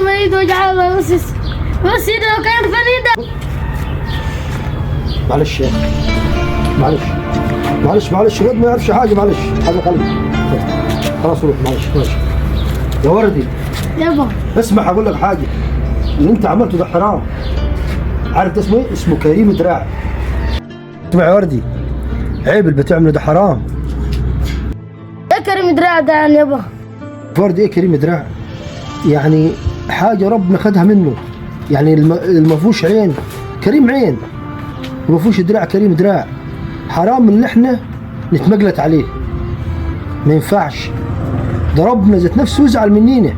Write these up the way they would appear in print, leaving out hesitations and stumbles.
مريض وجعان بس ايده كانت فريده. معلش يا اخي، معلش الواد ما يعرفش حاجه، معلش هذا قلبي. خلاص روح، معلش يا وردي. يابا اسمع هقول لك حاجه، اللي انت عملته ده حرام. عارف ده اسمه ايه؟ اسمه كريم دراع. اسمع يا وردي، عيب اللي بتعمله ده حرام. ايه كريم دراع ده يعني يابا؟ وردي ايه كريم دراع؟ يعني حاجه ربنا خدها منه، يعني اللي ما فيهوش عين كريم عين، وما فيهوش دراع كريم دراع. حرام ان احنا نتمجلت عليه، ما ينفعش. ده ربنا ذات نفسه يزعل منينا.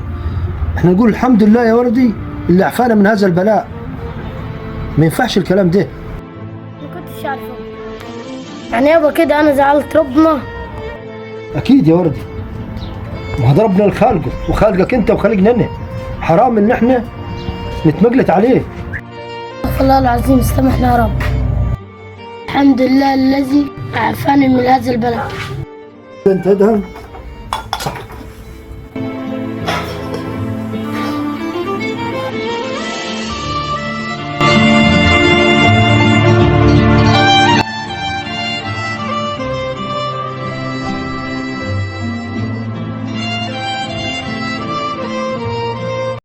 احنا نقول الحمد لله يا وردي اللي عفانا من هذا البلاء. ما ينفعش الكلام ده. ما كنتش عارفه يعني يابا كده انا زعلت ربنا. اكيد يا وردي، ما هذا ربنا اللي خالقه وخالقك انت وخالقنا انا. حرام ان احنا نتمجلت عليه. استغفر الله العظيم، سامحنا يا رب. الحمد لله الذي عافاني من هذا البلاء. انت ادهم